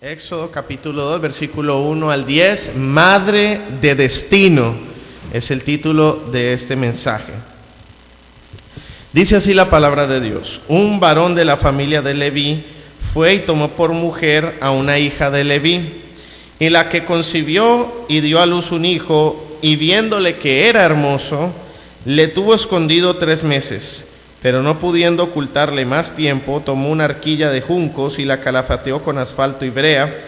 Éxodo capítulo 2, versículo 1 al 10, Madre de Destino, es el título de este mensaje. Dice así la palabra de Dios: un varón de la familia de Leví fue y tomó por mujer a una hija de Leví, y la que concibió y dio a luz un hijo, y viéndole que era hermoso, le tuvo escondido 3 meses. Pero no pudiendo ocultarle más tiempo, tomó una arquilla de juncos y la calafateó con asfalto y brea,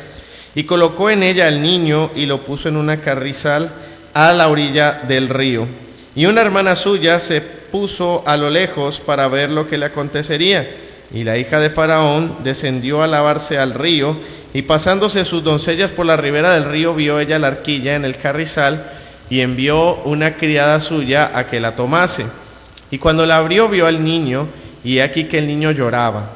y colocó en ella al niño y lo puso en una carrizal a la orilla del río. Y una hermana suya se puso a lo lejos para ver lo que le acontecería. Y la hija de Faraón descendió a lavarse al río, y pasándose sus doncellas por la ribera del río, vio ella la arquilla en el carrizal, y envió una criada suya a que la tomase. Y cuando la abrió, vio al niño, y aquí que el niño lloraba.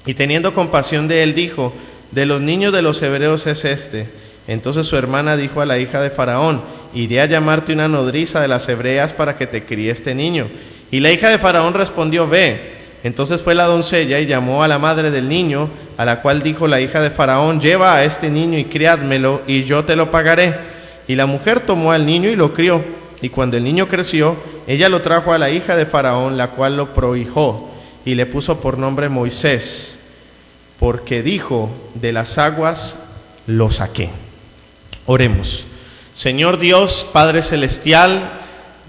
Y teniendo compasión de él, dijo: de los niños de los hebreos es este. Entonces su hermana dijo a la hija de Faraón: iré a llamarte una nodriza de las hebreas para que te críe este niño. Y la hija de Faraón respondió: ve. Entonces fue la doncella y llamó a la madre del niño, a la cual dijo la hija de Faraón: lleva a este niño y criádmelo, y yo te lo pagaré. Y la mujer tomó al niño y lo crió. Y cuando el niño creció, ella lo trajo a la hija de Faraón, la cual lo prohijó, y le puso por nombre Moisés, porque dijo: de las aguas lo saqué. Oremos. Señor Dios, Padre Celestial,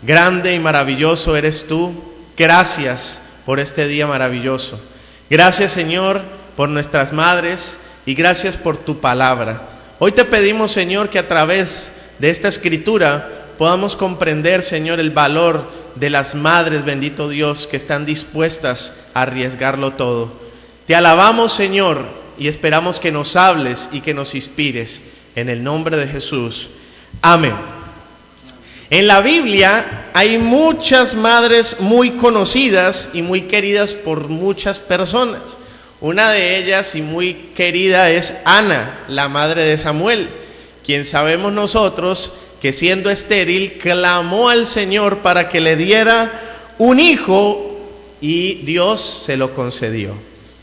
grande y maravilloso eres tú. Gracias por este día maravilloso. Gracias, Señor, por nuestras madres, y gracias por tu palabra. Hoy te pedimos, Señor, que a través de esta escritura podamos comprender, Señor, el valor de las madres, bendito Dios, que están dispuestas a arriesgarlo todo. Te alabamos, Señor, y esperamos que nos hables y que nos inspires. En el nombre de Jesús. Amén. En la Biblia hay muchas madres muy conocidas y muy queridas por muchas personas. Una de ellas y muy querida es Ana, la madre de Samuel, quien sabemos nosotros que siendo estéril clamó al Señor para que le diera un hijo, y Dios se lo concedió.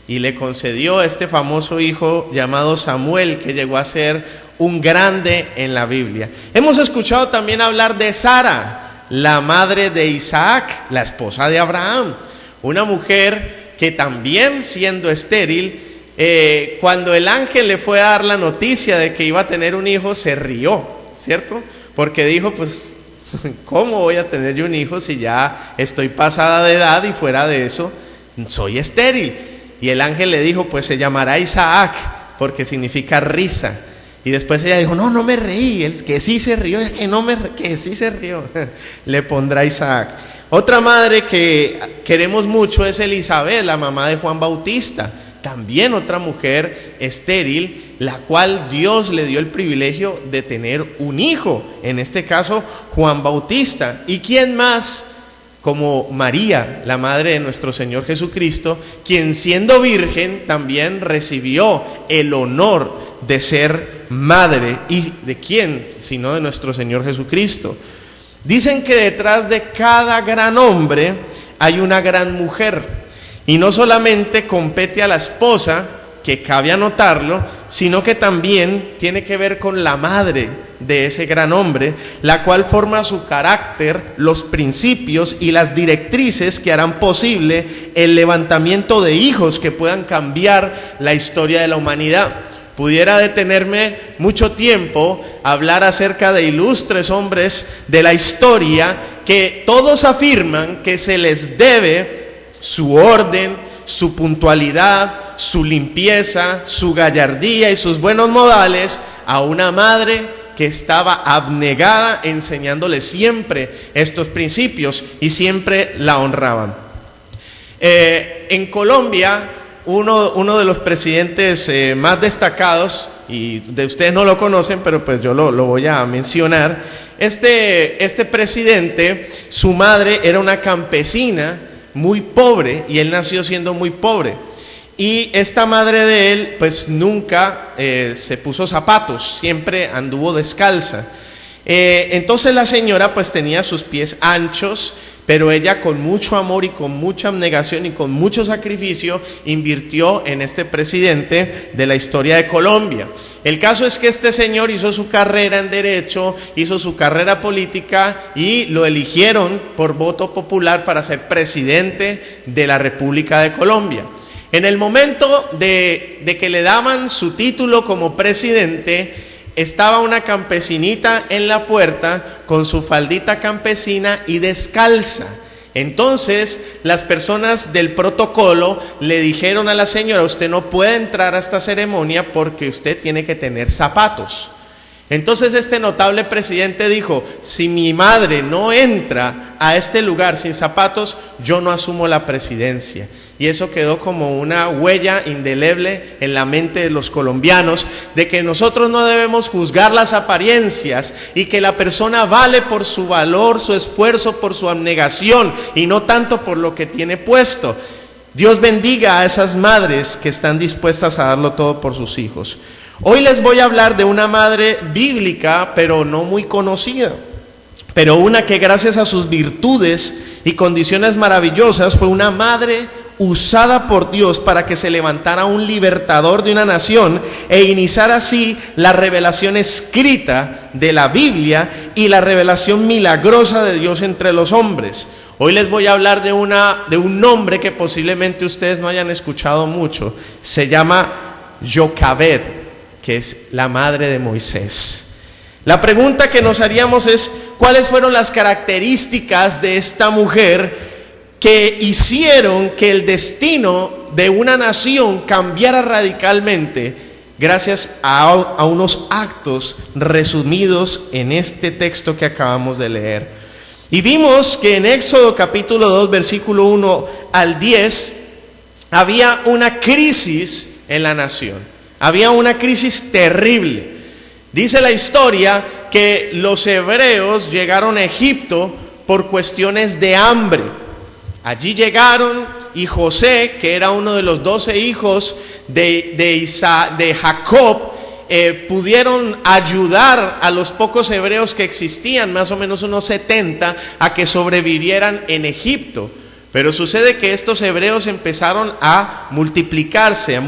Y le concedió este famoso hijo llamado Samuel, que llegó a ser un grande en la Biblia. Hemos escuchado también hablar de Sara, la madre de Isaac, la esposa de Abraham, una mujer que también siendo estéril, cuando el ángel le fue a dar la noticia de que iba a tener un hijo, se rió, ¿cierto? Porque dijo: pues, ¿cómo voy a tener yo un hijo si ya estoy pasada de edad y fuera de eso soy estéril? Y el ángel le dijo: pues se llamará Isaac, porque significa risa. Y después ella dijo: no me reí, el que sí se rió, el que que sí se rió, le pondrá Isaac. Otra madre que queremos mucho es Elizabeth, la mamá de Juan Bautista, también otra mujer estéril, la cual Dios le dio el privilegio de tener un hijo, en este caso Juan Bautista. ¿Y quién más? Como María, la madre de nuestro Señor Jesucristo, quien siendo virgen también recibió el honor de ser madre. ¿Y de quién? Sino de nuestro Señor Jesucristo. Dicen que detrás de cada gran hombre hay una gran mujer. Y no solamente compete a la esposa, que cabe anotarlo, sino que también tiene que ver con la madre de ese gran hombre, la cual forma su carácter, los principios y las directrices que harán posible el levantamiento de hijos que puedan cambiar la historia de la humanidad. Pudiera detenerme mucho tiempo a hablar acerca de ilustres hombres de la historia que todos afirman que se les debe su orden, su puntualidad, su limpieza, su gallardía y sus buenos modales a una madre que estaba abnegada enseñándole siempre estos principios y siempre la honraban. En Colombia, uno de los presidentes más destacados, y de ustedes no lo conocen, pero pues yo lo voy a mencionar. Este presidente, su madre era una campesina muy pobre, y él nació siendo muy pobre. Y esta madre de él pues nunca se puso zapatos, siempre anduvo descalza. Entonces la señora pues tenía sus pies anchos, Pero ella, con mucho amor y con mucha abnegación y con mucho sacrificio, invirtió en este presidente de la historia de Colombia. El caso es que este señor hizo su carrera en derecho, hizo su carrera política y lo eligieron por voto popular para ser presidente de la República de Colombia. En el momento de que le daban su título como presidente, estaba una campesinita en la puerta con su faldita campesina y descalza. Entonces las personas del protocolo le dijeron a la señora: usted no puede entrar a esta ceremonia porque usted tiene que tener zapatos. Entonces este notable presidente dijo: si mi madre no entra a este lugar sin zapatos, yo no asumo la presidencia. Y eso quedó como una huella indeleble en la mente de los colombianos, de que nosotros no debemos juzgar las apariencias y que la persona vale por su valor, su esfuerzo, por su abnegación y no tanto por lo que tiene puesto. Dios bendiga a esas madres que están dispuestas a darlo todo por sus hijos. Hoy les voy a hablar de una madre bíblica, pero no muy conocida, pero una que gracias a sus virtudes y condiciones maravillosas fue una madre usada por Dios para que se levantara un libertador de una nación e iniciara así la revelación escrita de la Biblia y la revelación milagrosa de Dios entre los hombres. Hoy les voy a hablar de un nombre que posiblemente ustedes no hayan escuchado mucho. Se llama Joquebed, que es la madre de Moisés. La pregunta que nos haríamos es: ¿cuáles fueron las características de esta mujer que hicieron que el destino de una nación cambiara radicalmente gracias a unos actos resumidos en este texto que acabamos de leer? Y vimos que en Éxodo capítulo 2, versículo 1 al 10, había una crisis en la nación, había una crisis terrible. Dice la historia que los hebreos llegaron a Egipto por cuestiones de hambre. Allí llegaron y José, que era uno de los 12 hijos de Jacob, pudieron ayudar a los pocos hebreos que existían, más o menos unos 70, a que sobrevivieran en Egipto. Pero sucede que estos hebreos empezaron a multiplicarse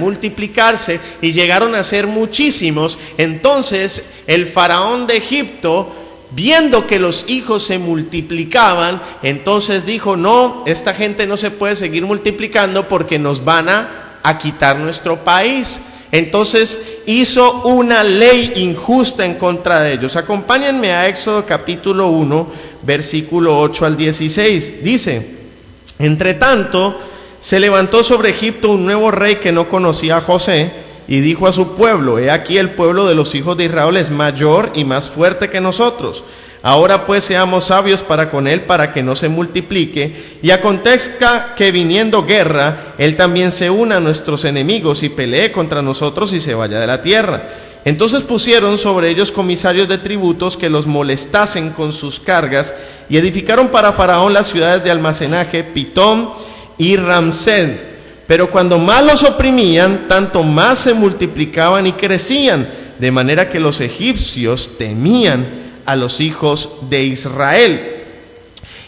y llegaron a ser muchísimos. Entonces el faraón de Egipto, viendo que los hijos se multiplicaban, entonces dijo: no, esta gente no se puede seguir multiplicando porque nos van a quitar nuestro país. Entonces hizo una ley injusta en contra de ellos. Acompáñenme a Éxodo capítulo 1, versículo 8 al 16. Dice: entre tanto, se levantó sobre Egipto un nuevo rey que no conocía a José, y dijo a su pueblo: he aquí el pueblo de los hijos de Israel es mayor y más fuerte que nosotros. Ahora pues seamos sabios para con él, para que no se multiplique, y acontezca que viniendo guerra, él también se una a nuestros enemigos y pelee contra nosotros y se vaya de la tierra. Entonces pusieron sobre ellos comisarios de tributos que los molestasen con sus cargas, y edificaron para Faraón las ciudades de almacenaje, Pitón y Ramsés. Pero cuando más los oprimían, tanto más se multiplicaban y crecían, de manera que los egipcios temían a los hijos de Israel.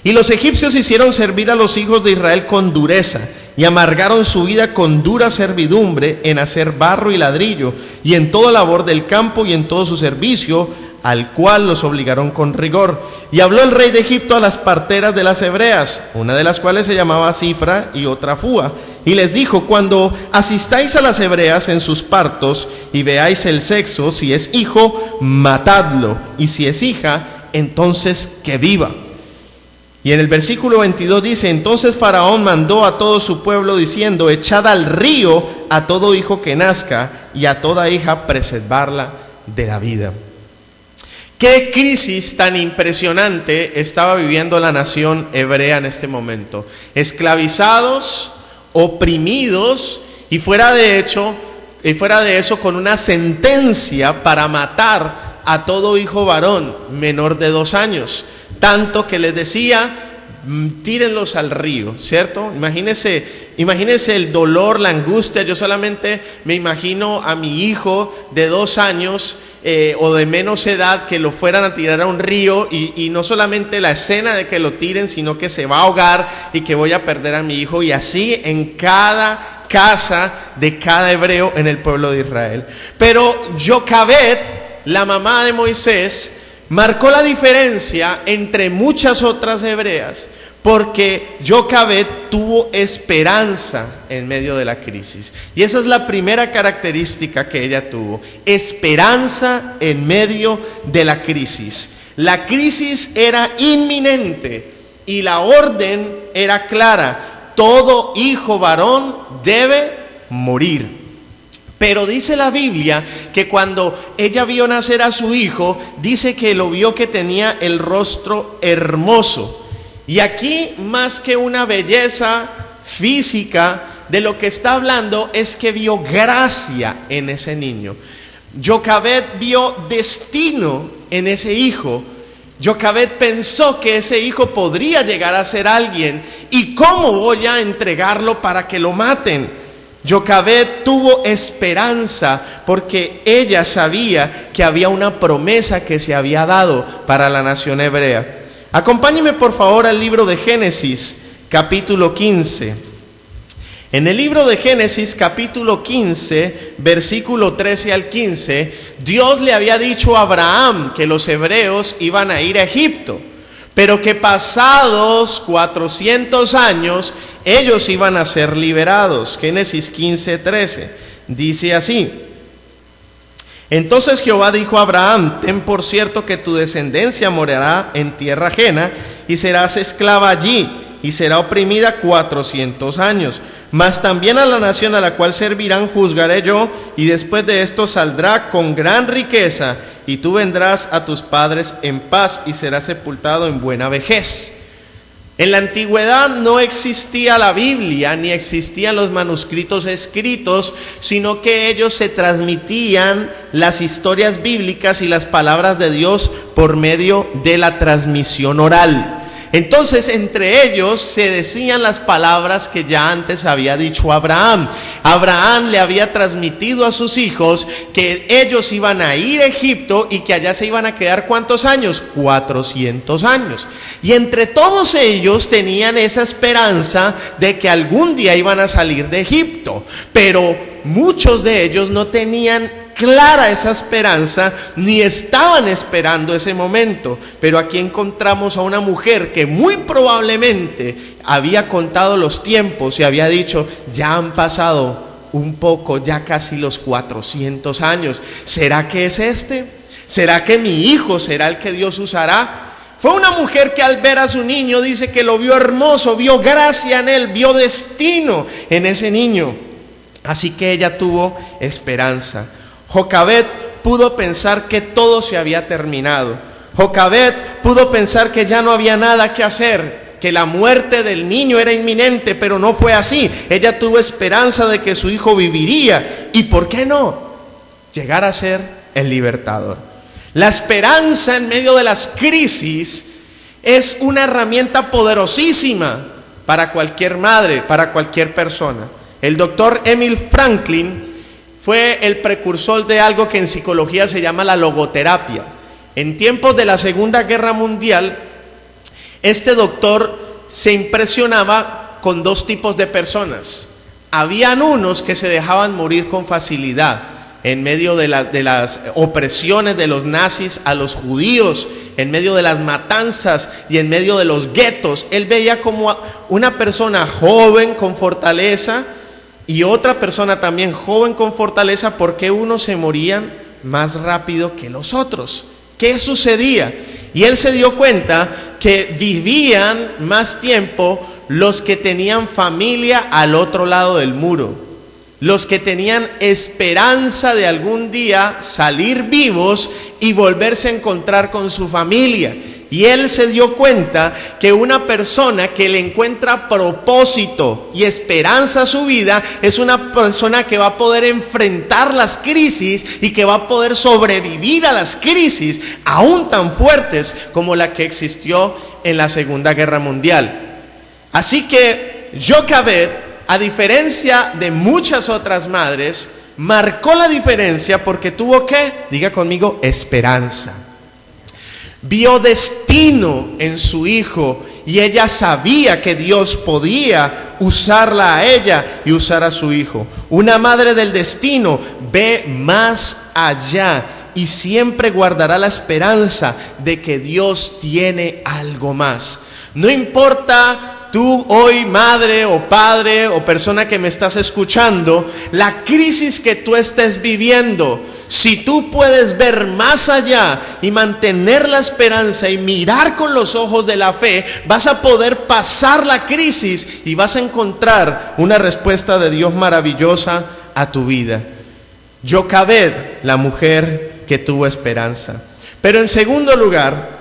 Y los egipcios hicieron servir a los hijos de Israel con dureza, y amargaron su vida con dura servidumbre en hacer barro y ladrillo, y en toda labor del campo y en todo su servicio, al cual los obligaron con rigor. Y habló el rey de Egipto a las parteras de las hebreas, una de las cuales se llamaba Cifra y otra Fúa, y les dijo: cuando asistáis a las hebreas en sus partos y veáis el sexo, si es hijo, matadlo, y si es hija, entonces que viva. Y en el versículo 22 dice: entonces Faraón mandó a todo su pueblo diciendo: echad al río a todo hijo que nazca, y a toda hija preservarla de la vida. ¿Qué crisis tan impresionante estaba viviendo la nación hebrea en este momento? Esclavizados, oprimidos, y fuera de eso con una sentencia para matar a todo hijo varón menor de 2 años. Tanto que les decía: tírenlos al río, ¿cierto? Imagínense el dolor, la angustia. Yo solamente me imagino a mi hijo de 2 años o de menos edad que lo fueran a tirar a un río y no solamente la escena de que lo tiren, sino que se va a ahogar y que voy a perder a mi hijo, y así en cada casa de cada hebreo en el pueblo de Israel. Pero Jocabed, la mamá de Moisés, marcó la diferencia entre muchas otras hebreas, porque Jocabed tuvo esperanza en medio de la crisis. Y esa es la primera característica que ella tuvo: esperanza en medio de la crisis. La crisis era inminente y la orden era clara: todo hijo varón debe morir. Pero dice la Biblia que cuando ella vio nacer a su hijo, dice que lo vio que tenía el rostro hermoso. Y aquí, más que una belleza física, de lo que está hablando es que vio gracia en ese niño. Jocabed vio destino en ese hijo. Jocabed pensó que ese hijo podría llegar a ser alguien. ¿Y cómo voy a entregarlo para que lo maten? Jocabed tuvo esperanza porque ella sabía que había una promesa que se había dado para la nación hebrea. Acompáñeme por favor al libro de Génesis, capítulo 15. En el libro de Génesis, capítulo 15, versículo 13 al 15, Dios le había dicho a Abraham que los hebreos iban a ir a Egipto, pero que pasados 400 años ellos iban a ser liberados. Génesis 15, 13, dice así: entonces Jehová dijo a Abraham: ten por cierto que tu descendencia morará en tierra ajena y serás esclava allí y será oprimida 400 años. Mas también a la nación a la cual servirán juzgaré yo, y después de esto saldrá con gran riqueza, y tú vendrás a tus padres en paz y serás sepultado en buena vejez. En la antigüedad no existía la Biblia, ni existían los manuscritos escritos, sino que ellos se transmitían las historias bíblicas y las palabras de Dios por medio de la transmisión oral. Entonces, entre ellos se decían las palabras que ya antes había dicho Abraham. Abraham le había transmitido a sus hijos que ellos iban a ir a Egipto y que allá se iban a quedar ¿cuántos años? 400 años. Y entre todos ellos tenían esa esperanza de que algún día iban a salir de Egipto. Pero muchos de ellos no tenían clara esa esperanza, ni estaban esperando ese momento. Pero aquí encontramos a una mujer que muy probablemente había contado los tiempos y había dicho: ya han pasado un poco, ya casi los 400 años. ¿Será que es este? ¿Será que mi hijo será el que Dios usará? Fue una mujer que al ver a su niño dice que lo vio hermoso, vio gracia en él, vio destino en ese niño. Así que ella tuvo esperanza. Jocabed pudo pensar que todo se había terminado. Jocabed pudo pensar que ya no había nada que hacer, que la muerte del niño era inminente, pero no fue así. Ella tuvo esperanza de que su hijo viviría y, ¿por qué no?, llegar a ser el libertador. La esperanza en medio de las crisis es una herramienta poderosísima para cualquier madre, para cualquier persona. El doctor Emil Franklin fue el precursor de algo que en psicología se llama la logoterapia. En tiempos de la Segunda Guerra Mundial, este doctor se impresionaba con dos tipos de personas. Habían unos que se dejaban morir con facilidad en medio de las opresiones de los nazis a los judíos, en medio de las matanzas y en medio de los guetos. Él veía como una persona joven con fortaleza y otra persona también joven con fortaleza, porque unos se morían más rápido que los otros. ¿Qué sucedía? Y él se dio cuenta que vivían más tiempo los que tenían familia al otro lado del muro, los que tenían esperanza de algún día salir vivos y volverse a encontrar con su familia. Y él se dio cuenta que una persona que le encuentra propósito y esperanza a su vida es una persona que va a poder enfrentar las crisis y que va a poder sobrevivir a las crisis, aún tan fuertes como la que existió en la Segunda Guerra Mundial. Así que Jocabed, a diferencia de muchas otras madres, marcó la diferencia porque tuvo ¿qué? Diga conmigo, esperanza. Vio destino en su hijo y ella sabía que Dios podía usarla a ella y usar a su hijo. Una madre del destino ve más allá y siempre guardará la esperanza de que Dios tiene algo más. No importa tú hoy, madre o padre o persona que me estás escuchando, la crisis que tú estés viviendo, si tú puedes ver más allá y mantener la esperanza y mirar con los ojos de la fe, vas a poder pasar la crisis y vas a encontrar una respuesta de Dios maravillosa a tu vida. Jocabed, la mujer que tuvo esperanza. Pero en segundo lugar,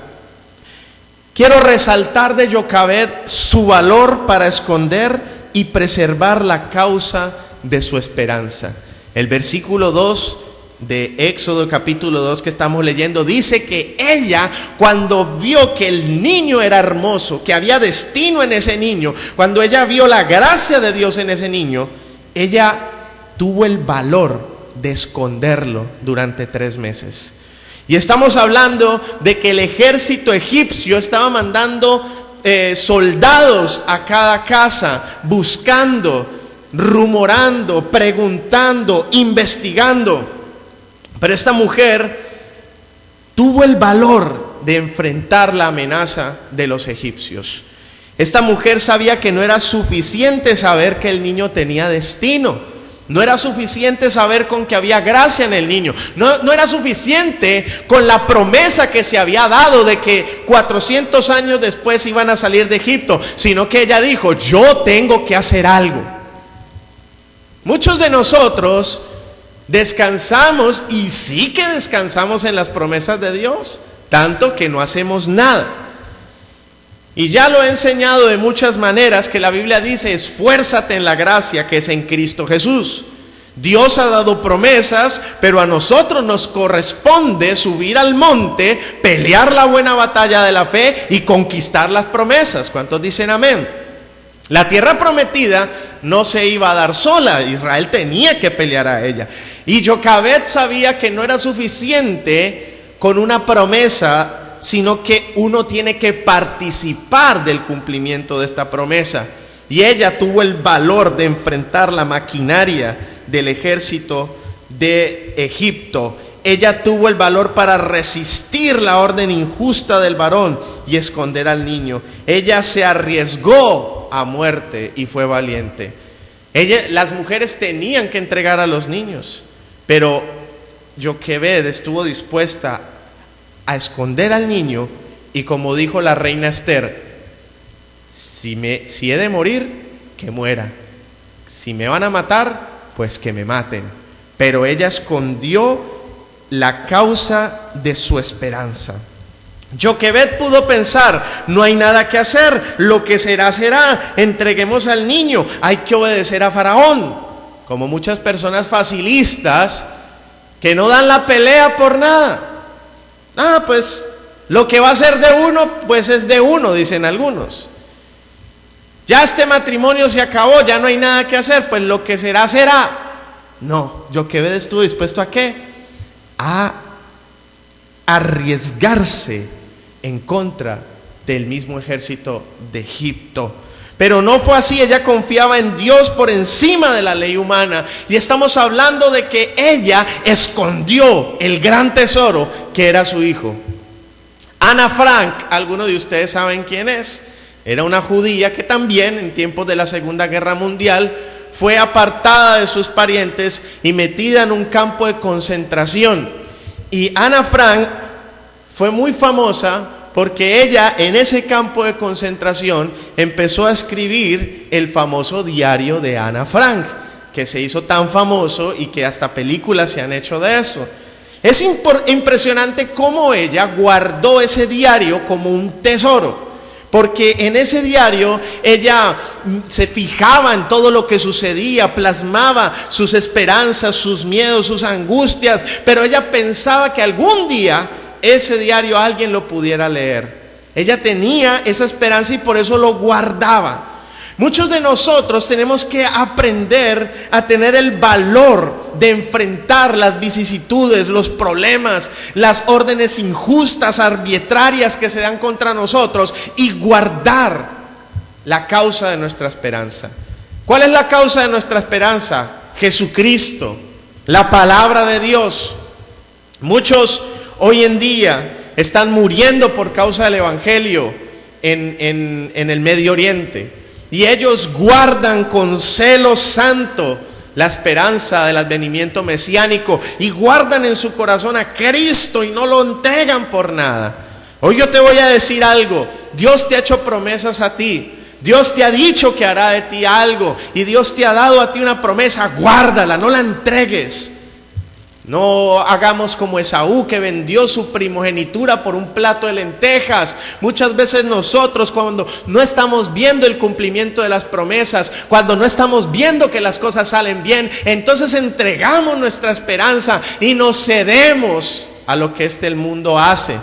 quiero resaltar de Jocabed su valor para esconder y preservar la causa de su esperanza. El versículo 2 de Éxodo capítulo 2 que estamos leyendo dice que ella, cuando vio que el niño era hermoso, que había destino en ese niño, cuando ella vio la gracia de Dios en ese niño, ella tuvo el valor de esconderlo durante 3 meses. Y estamos hablando de que el ejército egipcio estaba mandando soldados a cada casa, buscando, rumorando, preguntando, investigando. Pero esta mujer tuvo el valor de enfrentar la amenaza de los egipcios. Esta mujer sabía que no era suficiente saber que el niño tenía destino. No era suficiente saber con que había gracia en el niño. No era suficiente con la promesa que se había dado de que 400 años después iban a salir de Egipto, sino que ella dijo, yo tengo que hacer algo. Muchos de nosotros descansamos, y sí que descansamos en las promesas de Dios, tanto que no hacemos nada. Y ya lo he enseñado de muchas maneras, que la Biblia dice, esfuérzate en la gracia que es en Cristo Jesús. Dios ha dado promesas, pero a nosotros nos corresponde subir al monte, pelear la buena batalla de la fe y conquistar las promesas. ¿Cuántos dicen amén? La tierra prometida no se iba a dar sola, Israel tenía que pelear a ella. Y Jocabed sabía que no era suficiente con una promesa, sino que uno tiene que participar del cumplimiento de esta promesa. Y ella tuvo el valor de enfrentar la maquinaria del ejército de Egipto. Ella tuvo el valor para resistir la orden injusta del varón y esconder al niño. Ella se arriesgó a muerte y fue valiente. Las mujeres tenían que entregar a los niños, pero Jocabed estuvo dispuesta a esconder al niño, y como dijo la reina Esther, si he de morir, que muera. Si me van a matar, pues que me maten. Pero ella escondió la causa de su esperanza. Jocabed pudo pensar, no hay nada que hacer, lo que será, será, entreguemos al niño, hay que obedecer a Faraón. Como muchas personas facilistas que no dan la pelea por nada. Pues lo que va a ser de uno, pues es de uno, dicen algunos. Ya este matrimonio se acabó, ya no hay nada que hacer, pues lo que será, será. No, Jocabed estuvo dispuesto a ¿qué? A arriesgarse en contra del mismo ejército de Egipto. Pero no fue así, ella confiaba en Dios por encima de la ley humana. Y estamos hablando de que ella escondió el gran tesoro que era su hijo. Ana Frank, algunos de ustedes saben quién es. Era una judía que también en tiempos de la Segunda Guerra Mundial fue apartada de sus parientes y metida en un campo de concentración. Y Ana Frank fue muy famosa porque ella en ese campo de concentración empezó a escribir el famoso diario de Ana Frank, que se hizo tan famoso y que hasta películas se han hecho de eso. Es impresionante cómo ella guardó ese diario como un tesoro, porque en ese diario ella se fijaba en todo lo que sucedía, plasmaba sus esperanzas, sus miedos, sus angustias, pero ella pensaba que algún día ese diario alguien lo pudiera leer. Ella tenía esa esperanza y por eso lo guardaba. Muchos de nosotros tenemos que aprender a tener el valor de enfrentar las vicisitudes, los problemas, las órdenes injustas, arbitrarias que se dan contra nosotros y guardar la causa de nuestra esperanza. ¿Cuál es la causa de nuestra esperanza? Jesucristo, la palabra de Dios. Muchos hoy en día están muriendo por causa del Evangelio en el Medio Oriente. Y ellos guardan con celo santo la esperanza del advenimiento mesiánico y guardan en su corazón a Cristo y no lo entregan por nada. Hoy yo te voy a decir algo. Dios te ha hecho promesas a ti. Dios te ha dicho que hará de ti algo y Dios te ha dado a ti una promesa. Guárdala, no la entregues. No hagamos como Esaú, que vendió su primogenitura por un plato de lentejas. Muchas veces nosotros, cuando no estamos viendo el cumplimiento de las promesas, cuando no estamos viendo que las cosas salen bien, entonces entregamos nuestra esperanza y nos cedemos a lo que el mundo hace.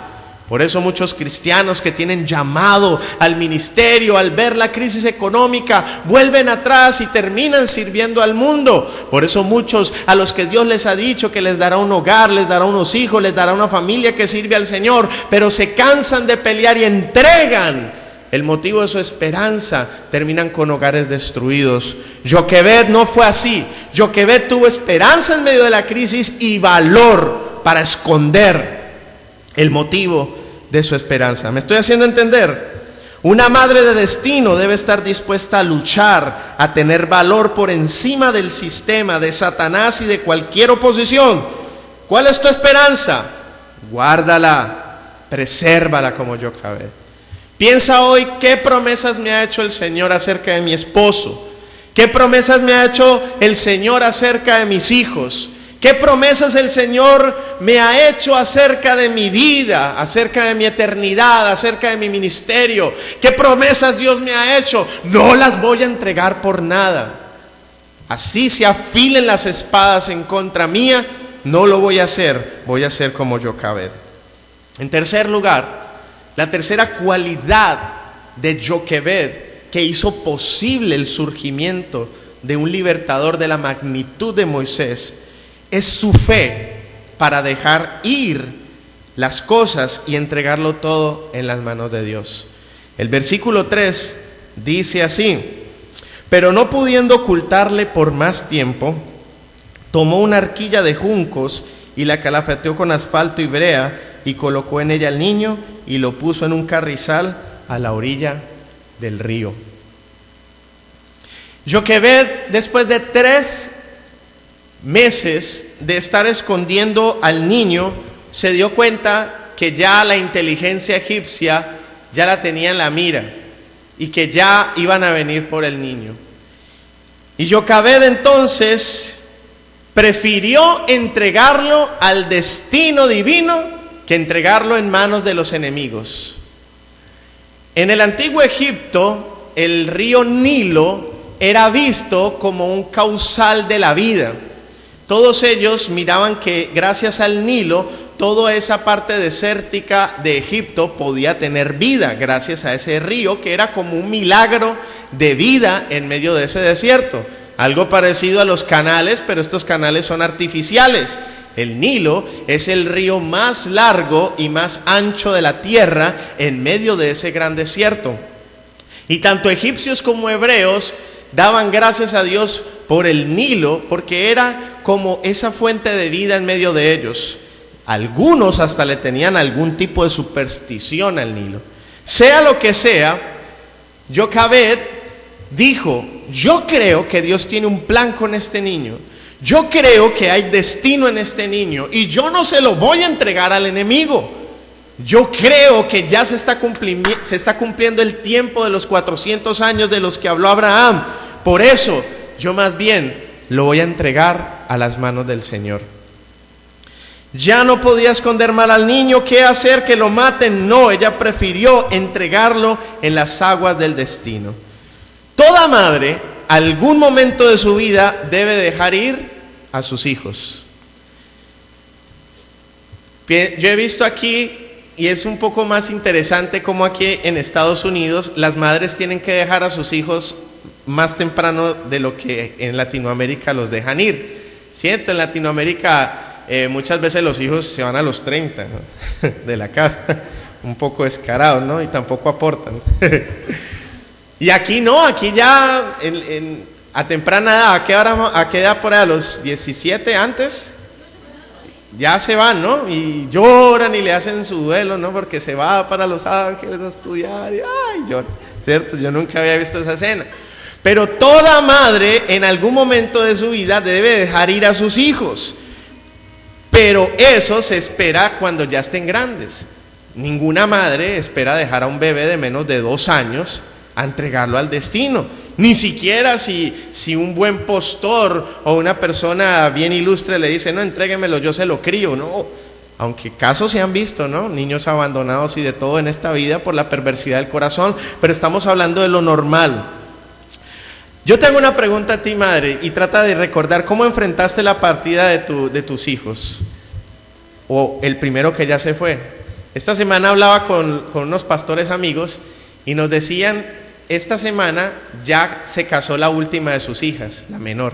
Por eso muchos cristianos que tienen llamado al ministerio, al ver la crisis económica, vuelven atrás y terminan sirviendo al mundo. Por eso muchos a los que Dios les ha dicho que les dará un hogar, les dará unos hijos, les dará una familia que sirve al Señor, pero se cansan de pelear y entregan el motivo de su esperanza, terminan con hogares destruidos. Joquebed no fue así. Joquebed tuvo esperanza en medio de la crisis y valor para esconder el motivo de su esperanza. ¿Me estoy haciendo entender? Una madre de destino debe estar dispuesta a luchar, a tener valor por encima del sistema, de Satanás y de cualquier oposición. ¿Cuál es tu esperanza? Guárdala, presérvala como Joquebed. Piensa hoy qué promesas me ha hecho el Señor acerca de mi esposo, qué promesas me ha hecho el Señor acerca de mis hijos. ¿Qué promesas el Señor me ha hecho acerca de mi vida, acerca de mi eternidad, acerca de mi ministerio? ¿Qué promesas Dios me ha hecho? No las voy a entregar por nada. Así se afilen las espadas en contra mía, no lo voy a hacer. Voy a ser como Joquebed. En tercer lugar, la tercera cualidad de Joquebed que hizo posible el surgimiento de un libertador de la magnitud de Moisés es su fe para dejar ir las cosas y entregarlo todo en las manos de Dios. El versículo 3 dice así: pero no pudiendo ocultarle por más tiempo, tomó una arquilla de juncos y la calafateó con asfalto y brea y colocó en ella al niño y lo puso en un carrizal a la orilla del río. Joquebed, después de 3 meses de estar escondiendo al niño, se dio cuenta que ya la inteligencia egipcia ya la tenía en la mira y que ya iban a venir por el niño. Y Joquebed entonces prefirió entregarlo al destino divino que entregarlo en manos de los enemigos. En el antiguo Egipto, el río Nilo era visto como un causal de la vida. Todos ellos miraban que gracias al Nilo, toda esa parte desértica de Egipto podía tener vida, gracias a ese río que era como un milagro de vida en medio de ese desierto. Algo parecido a los canales, pero estos canales son artificiales. El Nilo es el río más largo y más ancho de la tierra en medio de ese gran desierto. Y tanto egipcios como hebreos daban gracias a Dios por el Nilo, porque era como esa fuente de vida en medio de ellos. Algunos hasta le tenían algún tipo de superstición al Nilo. Sea lo que sea, Joquebed dijo: yo creo que Dios tiene un plan con este niño. Yo creo que hay destino en este niño y yo no se lo voy a entregar al enemigo. Yo creo que ya se está cumpliendo el tiempo de los 400 años de los que habló Abraham. Por eso, yo más bien lo voy a entregar a las manos del Señor. Ya no podía esconder mal al niño. ¿Qué hacer? ¿Que lo maten? No, ella prefirió entregarlo en las aguas del destino. Toda madre, algún momento de su vida, debe dejar ir a sus hijos. Yo he visto aquí, y es un poco más interesante, como aquí en Estados Unidos las madres tienen que dejar a sus hijos más temprano de lo que en Latinoamérica los dejan ir. Siento, en Latinoamérica muchas veces los hijos se van a los 30, ¿no? de la casa, un poco descarados, ¿no? Y tampoco aportan. Y aquí no, aquí ya a temprana edad, ¿a qué edad por ahí? ¿A los 17 antes? Ya se van, ¿no? Y lloran y le hacen su duelo, ¿no? Porque se va para Los Ángeles a estudiar y ¡ay! Llora, ¿cierto? Yo nunca había visto esa escena. Pero toda madre en algún momento de su vida debe dejar ir a sus hijos. Pero eso se espera cuando ya estén grandes. Ninguna madre espera dejar a un bebé de menos de 2 años a entregarlo al destino. Ni siquiera si un buen postor o una persona bien ilustre le dice, no, entréguemelo, yo se lo crío. No, aunque casos se han visto, ¿no? Niños abandonados y de todo en esta vida por la perversidad del corazón, pero estamos hablando de lo normal. Yo te hago una pregunta a ti, madre, y trata de recordar cómo enfrentaste la partida de tus hijos, o el primero que ya se fue. Esta semana hablaba con unos pastores amigos y nos decían, esta semana ya se casó la última de sus hijas, la menor.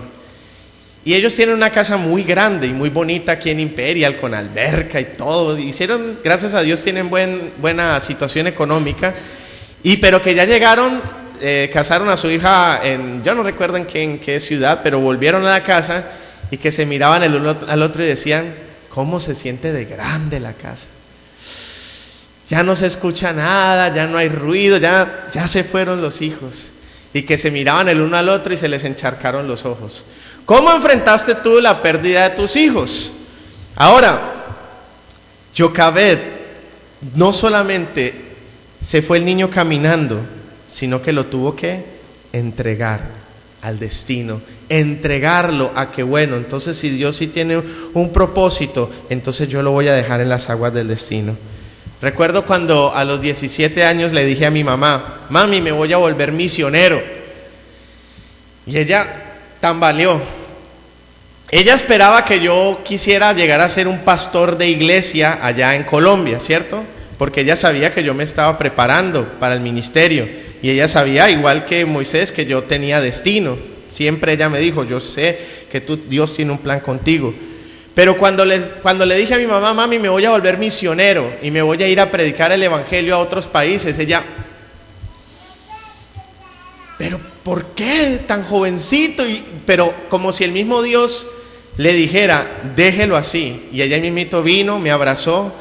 Y ellos tienen una casa muy grande y muy bonita aquí en Imperial, con alberca y todo. Hicieron, gracias a Dios, tienen buena situación económica. Pero que ya llegaron, casaron a su hija yo no recuerdo en qué ciudad, pero volvieron a la casa y que se miraban el uno al otro y decían, ¿cómo se siente de grande la casa? Ya no se escucha nada, ya no hay ruido, ya se fueron los hijos. Y que se miraban el uno al otro y se les encharcaron los ojos. ¿Cómo enfrentaste tú la pérdida de tus hijos? Ahora, Jochebed no solamente se fue el niño caminando, sino que lo tuvo que entregar al destino, entregarlo a que bueno, entonces si Dios sí tiene un propósito, entonces yo lo voy a dejar en las aguas del destino. Recuerdo cuando a los 17 años le dije a mi mamá, mami, me voy a volver misionero. Y ella tambaleó. Ella esperaba que yo quisiera llegar a ser un pastor de iglesia allá en Colombia, ¿cierto? Porque ella sabía que yo me estaba preparando para el ministerio. Y ella sabía, igual que Moisés, que yo tenía destino. Siempre ella me dijo, yo sé que Dios tiene un plan contigo. Pero cuando le dije a mi mamá, mami, me voy a volver misionero y me voy a ir a predicar el evangelio a otros países, ella, ¿pero por qué tan jovencito? Pero como si el mismo Dios le dijera, déjelo así. Y ella mismito vino, me abrazó,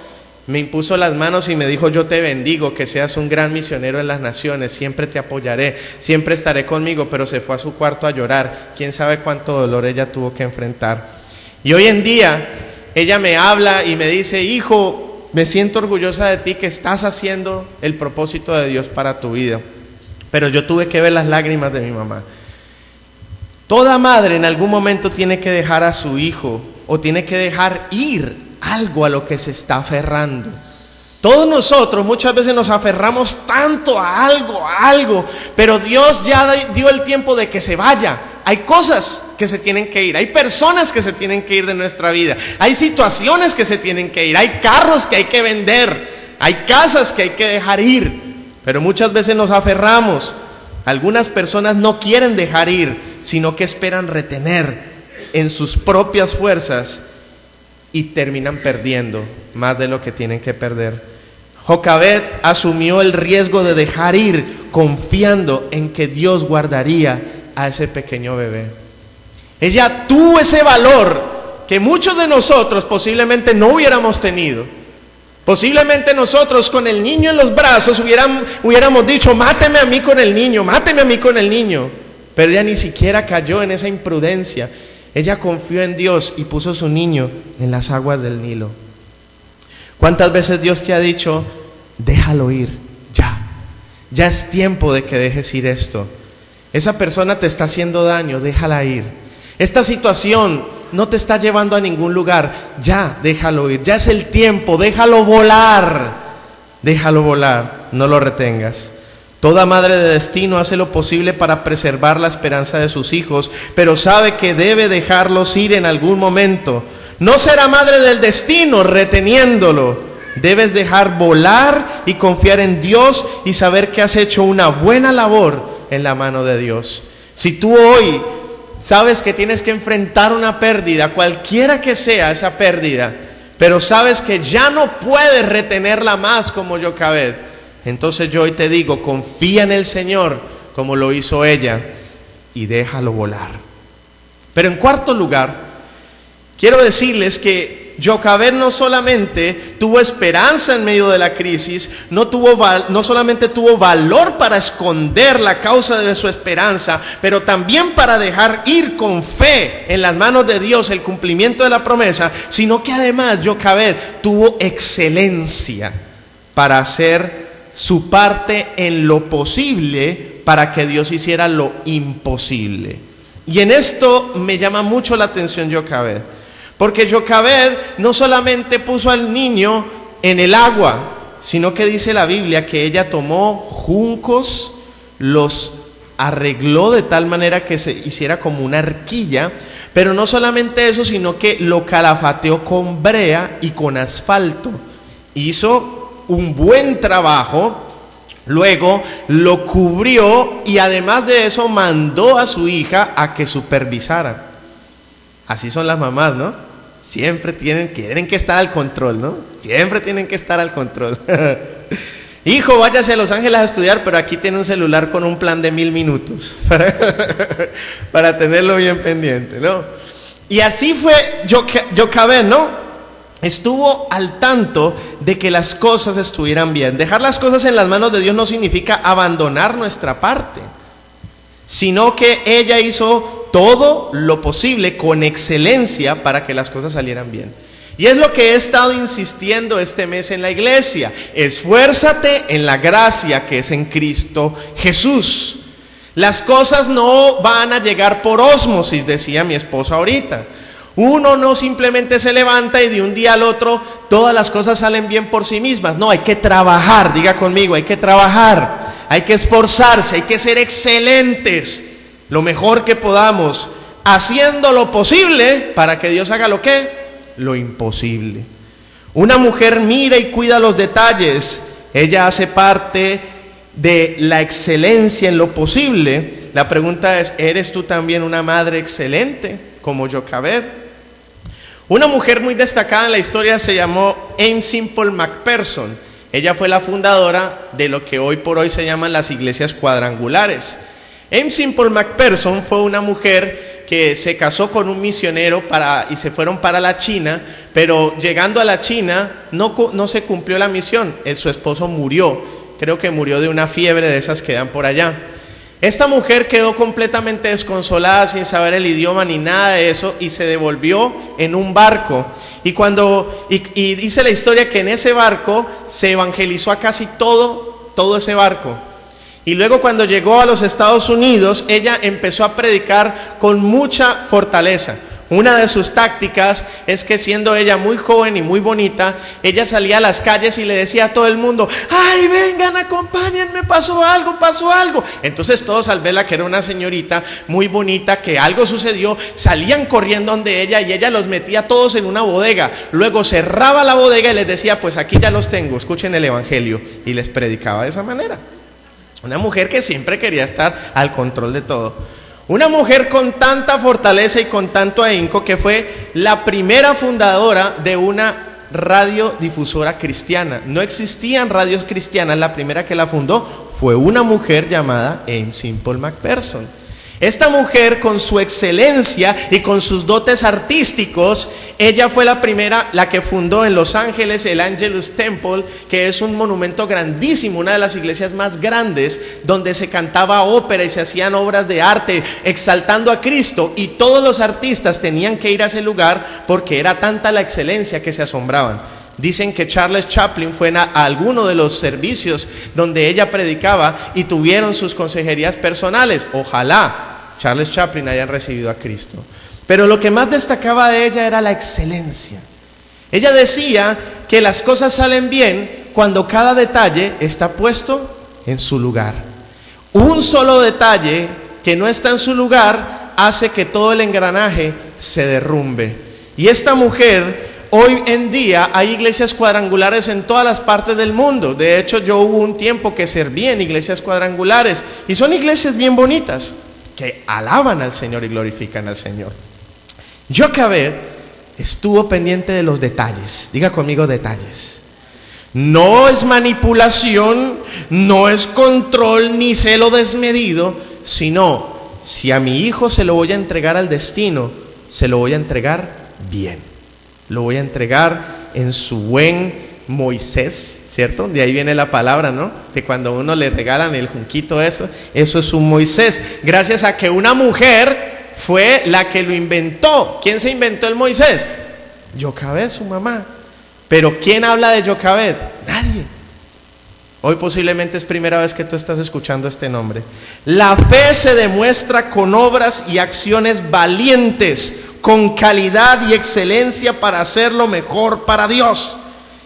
me impuso las manos y me dijo, yo te bendigo, que seas un gran misionero en las naciones, siempre te apoyaré, siempre estaré conmigo. Pero se fue a su cuarto a llorar. Quién sabe cuánto dolor ella tuvo que enfrentar. Y hoy en día ella me habla y me dice, hijo, me siento orgullosa de ti, que estás haciendo el propósito de Dios para tu vida. Pero yo tuve que ver las lágrimas de mi mamá. Toda madre en algún momento tiene que dejar a su hijo o tiene que dejar ir algo a lo que se está aferrando. Todos nosotros muchas veces nos aferramos tanto a algo, pero Dios ya dio el tiempo de que se vaya. Hay cosas que se tienen que ir, hay personas que se tienen que ir de nuestra vida, hay situaciones que se tienen que ir, hay carros que hay que vender, hay casas que hay que dejar ir, pero muchas veces nos aferramos. Algunas personas no quieren dejar ir, sino que esperan retener en sus propias fuerzas y terminan perdiendo más de lo que tienen que perder. Jochebed asumió el riesgo de dejar ir, confiando en que Dios guardaría a ese pequeño bebé. Ella tuvo ese valor que muchos de nosotros posiblemente no hubiéramos tenido. Posiblemente nosotros con el niño en los brazos hubiéramos dicho, máteme a mí con el niño, máteme a mí con el niño. Pero ella ni siquiera cayó en esa imprudencia. Ella confió en Dios y puso su niño en las aguas del Nilo. ¿Cuántas veces Dios te ha dicho, déjalo ir, ya es tiempo de que dejes ir esto? Esa persona te está haciendo daño, déjala ir. Esta situación no te está llevando a ningún lugar, ya déjalo ir, ya es el tiempo, déjalo volar, no lo retengas. Toda madre de destino hace lo posible para preservar la esperanza de sus hijos, pero sabe que debe dejarlos ir en algún momento. No será madre del destino reteniéndolo. Debes dejar volar y confiar en Dios y saber que has hecho una buena labor en la mano de Dios. Si tú hoy sabes que tienes que enfrentar una pérdida, cualquiera que sea esa pérdida, pero sabes que ya no puedes retenerla más como Jochebed, entonces yo hoy te digo, confía en el Señor como lo hizo ella y déjalo volar. Pero en cuarto lugar, quiero decirles que Jochebed no solamente tuvo esperanza en medio de la crisis, no solamente tuvo valor para esconder la causa de su esperanza, pero también para dejar ir con fe en las manos de Dios el cumplimiento de la promesa, sino que además Jochebed tuvo excelencia para hacer su parte en lo posible para que Dios hiciera lo imposible. Y en esto me llama mucho la atención Jochebed, porque Jochebed no solamente puso al niño en el agua, sino que dice la Biblia que ella tomó juncos, los arregló de tal manera que se hiciera como una arquilla, pero no solamente eso, sino que lo calafateó con brea y con asfalto. Hizo un buen trabajo. Luego lo cubrió y además de eso mandó a su hija a que supervisara. Así son las mamás, ¿no? Siempre quieren que estar al control, ¿no? Siempre tienen que estar al control. Hijo, váyase a Los Ángeles a estudiar, pero aquí tiene un celular con un plan de 1000 minutos para tenerlo bien pendiente, ¿no? Y así fue Jochebed, ¿no? Estuvo al tanto de que las cosas estuvieran bien. Dejar las cosas en las manos de Dios no significa abandonar nuestra parte, sino que ella hizo todo lo posible con excelencia para que las cosas salieran bien. Y es lo que he estado insistiendo este mes en la iglesia: esfuérzate en la gracia que es en Cristo Jesús. Las cosas no van a llegar por ósmosis, decía mi esposa ahorita. Uno no simplemente se levanta y de un día al otro todas las cosas salen bien por sí mismas. No, hay que trabajar, diga conmigo, hay que trabajar, hay que esforzarse, hay que ser excelentes, lo mejor que podamos, haciendo lo posible para que Dios haga lo imposible. Una mujer mira y cuida los detalles, ella hace parte de la excelencia en lo posible. La pregunta es, ¿eres tú también una madre excelente como Jochebed? Una mujer muy destacada en la historia se llamó Aimee Semple McPherson. Ella fue la fundadora de lo que hoy por hoy se llaman las iglesias cuadrangulares. Aimee Semple McPherson fue una mujer que se casó con un misionero y se fueron para la China, pero llegando a la China no se cumplió la misión. Su esposo murió, creo que murió de una fiebre de esas que dan por allá. Esta mujer quedó completamente desconsolada, sin saber el idioma ni nada de eso, y se devolvió en un barco. Y dice la historia que en ese barco se evangelizó a casi todo ese barco. Y luego cuando llegó a los Estados Unidos, ella empezó a predicar con mucha fortaleza. Una de sus tácticas es que, siendo ella muy joven y muy bonita, ella salía a las calles y le decía a todo el mundo: ¡ay, vengan, acompáñenme, pasó algo! Entonces todos, al verla que era una señorita muy bonita, que algo sucedió, salían corriendo donde ella y ella los metía todos en una bodega. Luego cerraba la bodega y les decía: pues aquí ya los tengo, escuchen el evangelio, y les predicaba de esa manera. Una mujer que siempre quería estar al control de todo. Una mujer con tanta fortaleza y con tanto ahínco que fue la primera fundadora de una radiodifusora cristiana. No existían radios cristianas, la primera que la fundó fue una mujer llamada Aimee Semple McPherson. Esta mujer, con su excelencia y con sus dotes artísticos, ella fue la primera, la que fundó en Los Ángeles el Angelus Temple, que es un monumento grandísimo, una de las iglesias más grandes, donde se cantaba ópera y se hacían obras de arte exaltando a Cristo, y todos los artistas tenían que ir a ese lugar porque era tanta la excelencia que se asombraban. Dicen que Charles Chaplin fue a alguno de los servicios donde ella predicaba y tuvieron sus consejerías personales. Ojalá Charles Chaplin hayan recibido a Cristo. Pero lo que más destacaba de ella era la excelencia. Ella decía que las cosas salen bien cuando cada detalle está puesto en su lugar. Un solo detalle que no está en su lugar hace que todo el engranaje se derrumbe. Y esta mujer, hoy en día hay iglesias cuadrangulares en todas las partes del mundo. De hecho, yo hubo un tiempo que serví en iglesias cuadrangulares y son iglesias bien bonitas, que alaban al Señor y glorifican al Señor. Jocabed estuvo pendiente de los detalles. Diga conmigo detalles. No es manipulación, no es control ni celo desmedido, sino si a mi hijo se lo voy a entregar al destino, se lo voy a entregar bien. Lo voy a entregar en su buen Moisés, ¿cierto? De ahí viene la palabra, ¿no? Que cuando a uno le regalan el junquito, eso es un Moisés. Gracias a que una mujer fue la que lo inventó. ¿Quién se inventó el Moisés? Jocabed, su mamá. Pero ¿quién habla de Jocabed? Nadie. Hoy posiblemente es primera vez que tú estás escuchando este nombre. La fe se demuestra con obras y acciones valientes, con calidad y excelencia para hacer lo mejor para Dios.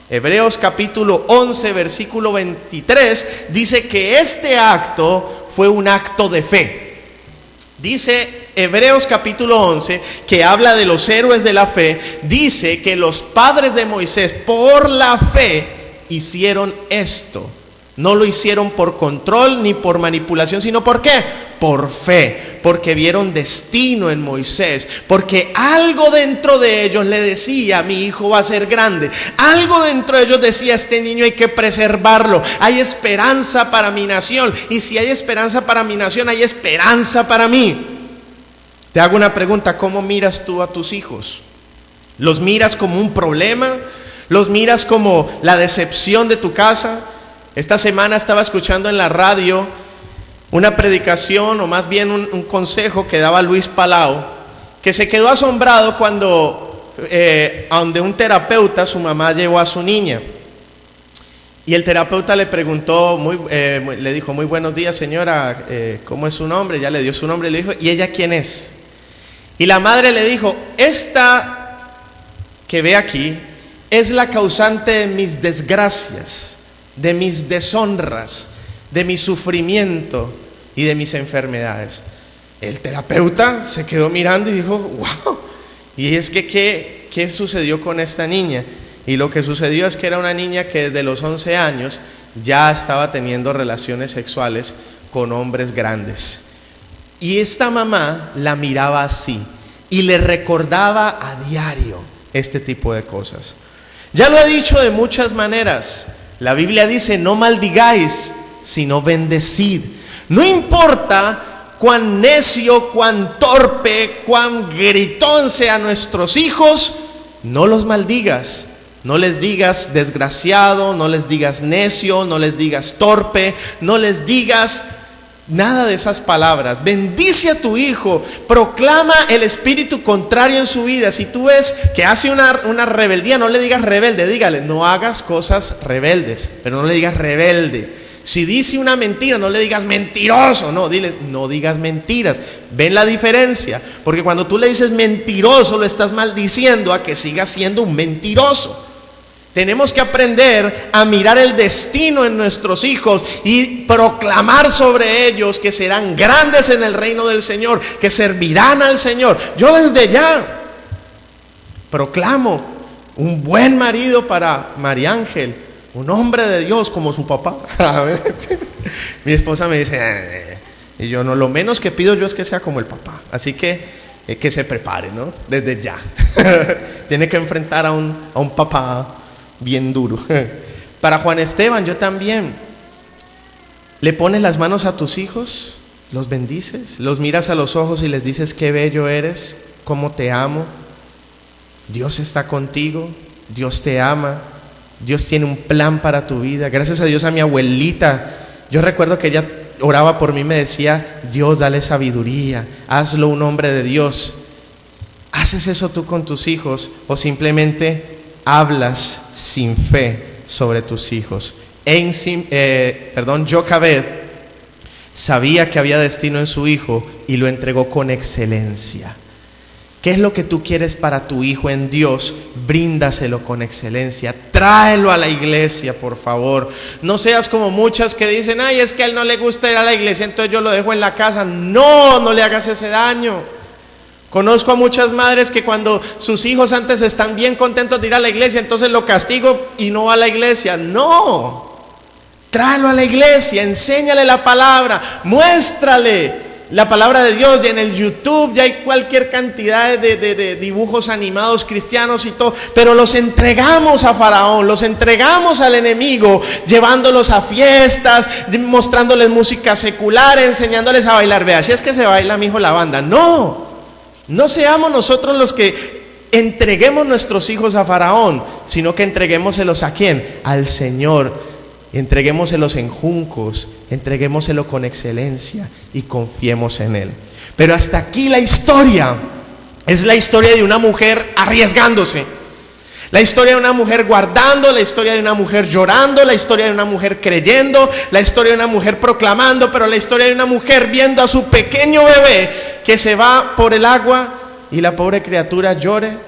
Hebreos capítulo 11, versículo 23, dice que este acto fue un acto de fe. Dice Hebreos capítulo 11, que habla de los héroes de la fe, dice que los padres de Moisés, por la fe, hicieron esto. No lo hicieron por control ni por manipulación, sino ¿por qué? Por fe, porque vieron destino en Moisés, porque algo dentro de ellos le decía: mi hijo va a ser grande. Algo dentro de ellos decía: este niño hay que preservarlo, hay esperanza para mi nación, y si hay esperanza para mi nación, hay esperanza para mí. Te hago una pregunta: ¿cómo miras tú a tus hijos? ¿Los miras como un problema? ¿Los miras como la decepción de tu casa? Esta semana estaba escuchando en la radio una predicación, o más bien un consejo que daba Luis Palau, que se quedó asombrado cuando a donde un terapeuta, su mamá llevó a su niña. Y el terapeuta le preguntó, le dijo: muy buenos días, señora, ¿cómo es su nombre? Ya le dio su nombre, le dijo: ¿y ella quién es? Y la madre le dijo: esta que ve aquí es la causante de mis desgracias, de mis deshonras, de mi sufrimiento y de mis enfermedades. El terapeuta se quedó mirando y dijo: wow. Y es que ¿qué sucedió con esta niña? Y lo que sucedió es que era una niña que desde los 11 años ya estaba teniendo relaciones sexuales con hombres grandes. Y esta mamá la miraba así y le recordaba a diario este tipo de cosas. Ya lo he dicho de muchas maneras. La Biblia dice: no maldigáis, sino bendecid. No importa cuán necio, cuán torpe, cuán gritón sea nuestros hijos, no los maldigas. No les digas desgraciado, no les digas necio, no les digas torpe, no les digas nada de esas palabras. Bendice a tu hijo, proclama el espíritu contrario en su vida. Si tú ves que hace una rebeldía, no le digas rebelde, dígale: no hagas cosas rebeldes, pero no le digas rebelde. Si dice una mentira, no le digas mentiroso, no, diles: no digas mentiras. ¿Ven la diferencia? Porque cuando tú le dices mentiroso, lo estás maldiciendo a que siga siendo un mentiroso. Tenemos que aprender a mirar el destino en nuestros hijos y proclamar sobre ellos que serán grandes en el reino del Señor, que servirán al Señor. Yo desde ya proclamo un buen marido para María Ángel, un hombre de Dios como su papá. Mi esposa me dice: y yo no, lo menos que pido yo es que sea como el papá. Así que se prepare, ¿no? Desde ya. Tiene que enfrentar a un papá bien duro. Para Juan Esteban, yo también. ¿Le pones las manos a tus hijos? ¿Los bendices? ¿Los miras a los ojos y les dices: qué bello eres, cómo te amo? Dios está contigo, Dios te ama, Dios tiene un plan para tu vida. Gracias a Dios, a mi abuelita, yo recuerdo que ella oraba por mí, me decía: Dios, dale sabiduría, hazlo un hombre de Dios. ¿Haces eso tú con tus hijos o simplemente hablas sin fe sobre tus hijos? Jocabed sabía que había destino en su hijo y lo entregó con excelencia. ¿Qué es lo que tú quieres para tu hijo en Dios? Bríndaselo con excelencia. Tráelo a la iglesia, por favor. No seas como muchas que dicen: ay, es que a él no le gusta ir a la iglesia, entonces yo lo dejo en la casa. No le hagas ese daño. Conozco a muchas madres que cuando sus hijos antes están bien contentos de ir a la iglesia, entonces lo castigo y no va a la iglesia. No, tráelo a la iglesia, enséñale la palabra, muéstrale la palabra de Dios, y en el YouTube ya hay cualquier cantidad de dibujos animados cristianos y todo, pero los entregamos a Faraón, los entregamos al enemigo, llevándolos a fiestas, mostrándoles música secular, enseñándoles a bailar. Vea, si es que se baila, mijo, la banda. No seamos nosotros los que entreguemos nuestros hijos a Faraón, sino que entreguémoselos ¿a quién? Al Señor. Entreguémoselos en juncos, entreguémoselo con excelencia y confiemos en Él. Pero hasta aquí la historia es la historia de una mujer arriesgándose, la historia de una mujer guardando, la historia de una mujer llorando, la historia de una mujer creyendo, la historia de una mujer proclamando, pero la historia de una mujer viendo a su pequeño bebé que se va por el agua y la pobre criatura llore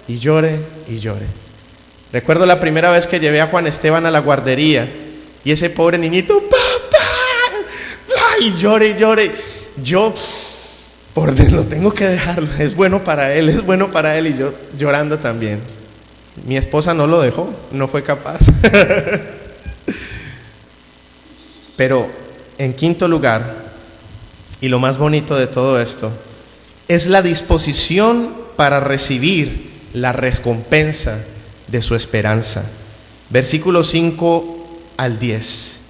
y llore y llore. Recuerdo la primera vez que llevé a Juan Esteban a la guardería y ese pobre niñito, papá, y llore y llore. Yo, por dentro, tengo que dejarlo, es bueno para él, y yo llorando también. Mi esposa no lo dejó, no fue capaz. Pero en quinto lugar, y lo más bonito de todo esto, es la disposición para recibir la recompensa de su esperanza. Versículos 5 al 10.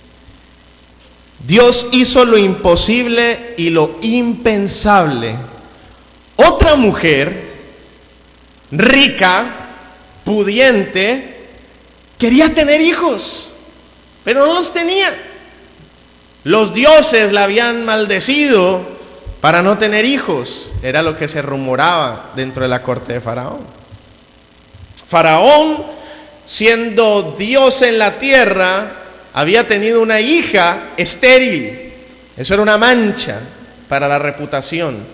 Dios hizo lo imposible y lo impensable. Otra mujer rica, pudiente, quería tener hijos, pero no los tenía. Los dioses la habían maldecido para no tener hijos. Era lo que se rumoraba dentro de la corte de Faraón. Faraón, siendo Dios en la tierra, había tenido una hija estéril. Eso era una mancha para la reputación.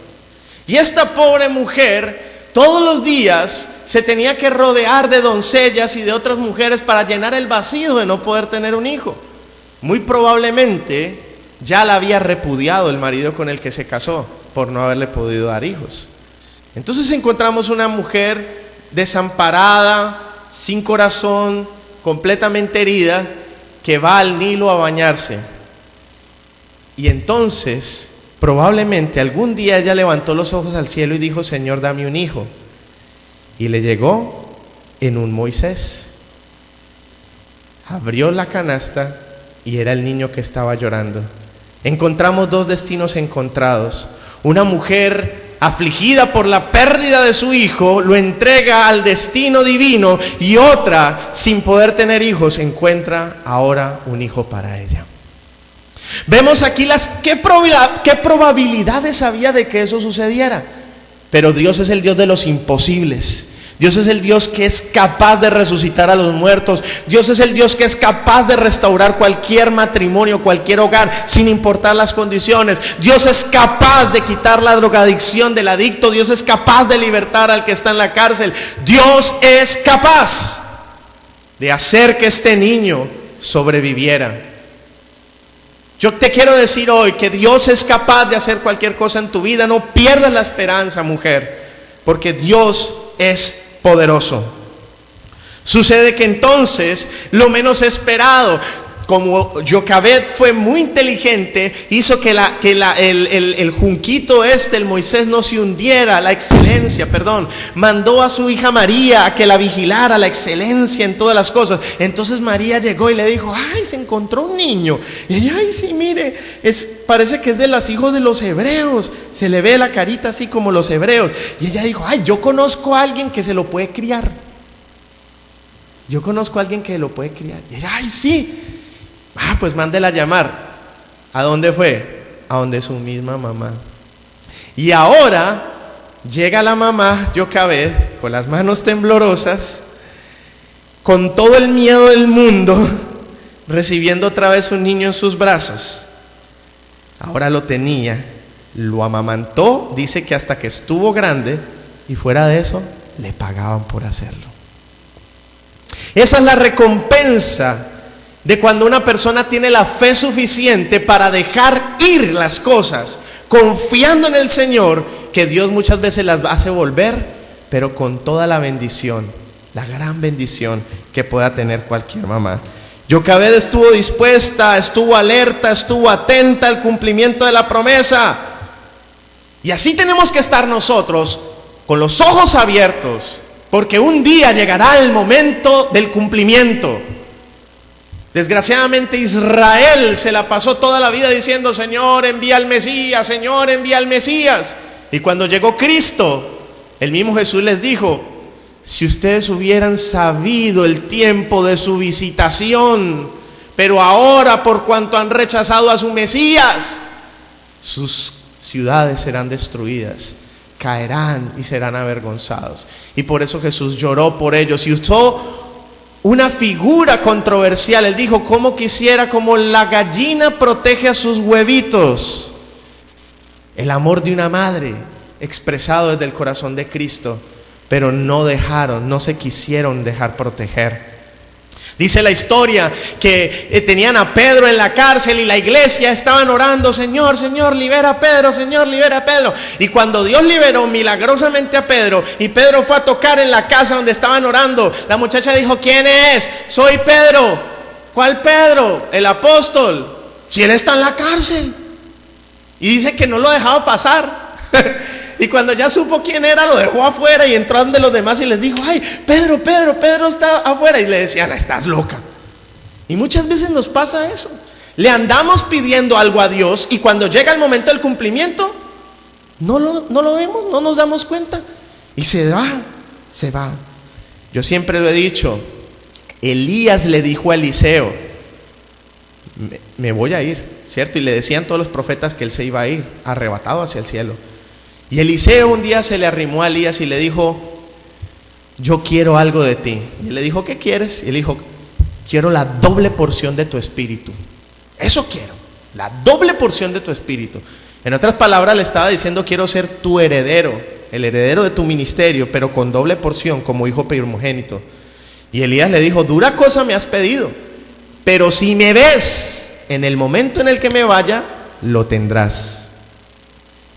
Y esta pobre mujer todos los días se tenía que rodear de doncellas y de otras mujeres para llenar el vacío de no poder tener un hijo. Muy probablemente ya la había repudiado el marido con el que se casó por no haberle podido dar hijos. Entonces encontramos una mujer desamparada, sin corazón, completamente herida, que va al Nilo a bañarse. Y entonces, probablemente algún día ella levantó los ojos al cielo y dijo: Señor, dame un hijo. Y le llegó en un Moisés. Abrió la canasta y era el niño que estaba llorando. Encontramos dos destinos encontrados. Una mujer afligida por la pérdida de su hijo, lo entrega al destino divino, y otra, sin poder tener hijos, encuentra ahora un hijo para ella. Vemos aquí qué probabilidades había de que eso sucediera. Pero Dios es el Dios de los imposibles. Dios es el Dios que es capaz de resucitar a los muertos. Dios es el Dios que es capaz de restaurar cualquier matrimonio, cualquier hogar, sin importar las condiciones. Dios es capaz de quitar la drogadicción del adicto. Dios es capaz de libertar al que está en la cárcel. Dios es capaz de hacer que este niño sobreviviera. Yo te quiero decir hoy que Dios es capaz de hacer cualquier cosa en tu vida. No pierdas la esperanza, mujer, porque Dios es poderoso. Sucede que entonces, lo menos esperado, como Jochebed fue muy inteligente, hizo que el junquito el Moisés, no se hundiera. Mandó a su hija María a que la vigilara, la excelencia en todas las cosas. Entonces María llegó y le dijo: ay, se encontró un niño. Y ella: ay, sí, mire, parece que es de los hijos de los hebreos. Se le ve la carita así como los hebreos. Y ella dijo: ay, yo conozco a alguien que se lo puede criar. Y ella: ay, sí. Pues mándela a llamar. ¿A dónde fue? A donde su misma mamá. Y ahora llega la mamá Jochebed con las manos temblorosas, con todo el miedo del mundo, recibiendo otra vez un niño en sus brazos. Ahora lo tenía, lo amamantó, dice que hasta que estuvo grande, y fuera de eso le pagaban por hacerlo. Esa es la recompensa de cuando una persona tiene la fe suficiente para dejar ir las cosas, confiando en el Señor, que Dios muchas veces las hace volver, pero con toda la bendición, la gran bendición que pueda tener cualquier mamá. Jochebed estuvo dispuesta, estuvo alerta, estuvo atenta al cumplimiento de la promesa. Y así tenemos que estar nosotros, con los ojos abiertos, porque un día llegará el momento del cumplimiento. Desgraciadamente Israel se la pasó toda la vida diciendo: Señor, envía al Mesías, Señor, envía al Mesías. Y cuando llegó Cristo, el mismo Jesús les dijo: si ustedes hubieran sabido el tiempo de su visitación, pero ahora por cuanto han rechazado a su Mesías, sus ciudades serán destruidas, caerán y serán avergonzados. Y por eso Jesús lloró por ellos y usó una figura controversial. Él dijo: cómo quisiera, como la gallina protege a sus huevitos. El amor de una madre expresado desde el corazón de Cristo, pero no se quisieron dejar proteger. Dice la historia que tenían a Pedro en la cárcel y la iglesia estaban orando: Señor, Señor, libera a Pedro, Señor, libera a Pedro. Y cuando Dios liberó milagrosamente a Pedro y Pedro fue a tocar en la casa donde estaban orando, la muchacha dijo: ¿quién es? Soy Pedro. ¿Cuál Pedro? El apóstol. Si él está en la cárcel. Y dice que no lo dejaba pasar. Y cuando ya supo quién era, lo dejó afuera y entró donde los demás y les dijo: ay, Pedro está afuera. Y le decían: estás loca. Y muchas veces nos pasa eso. Le andamos pidiendo algo a Dios y cuando llega el momento del cumplimiento, no lo vemos, no nos damos cuenta. Y se va. Yo siempre lo he dicho, Elías le dijo a Eliseo: me voy a ir, ¿cierto? Y le decían todos los profetas que él se iba a ir, arrebatado hacia el cielo. Y Eliseo un día se le arrimó a Elías y le dijo: yo quiero algo de ti. Y él le dijo: ¿qué quieres? Y él dijo: quiero la doble porción de tu espíritu. Eso quiero, la doble porción de tu espíritu. En otras palabras le estaba diciendo: quiero ser tu heredero, el heredero de tu ministerio, pero con doble porción, como hijo primogénito. Y Elías le dijo: dura cosa me has pedido, pero si me ves en el momento en el que me vaya, lo tendrás.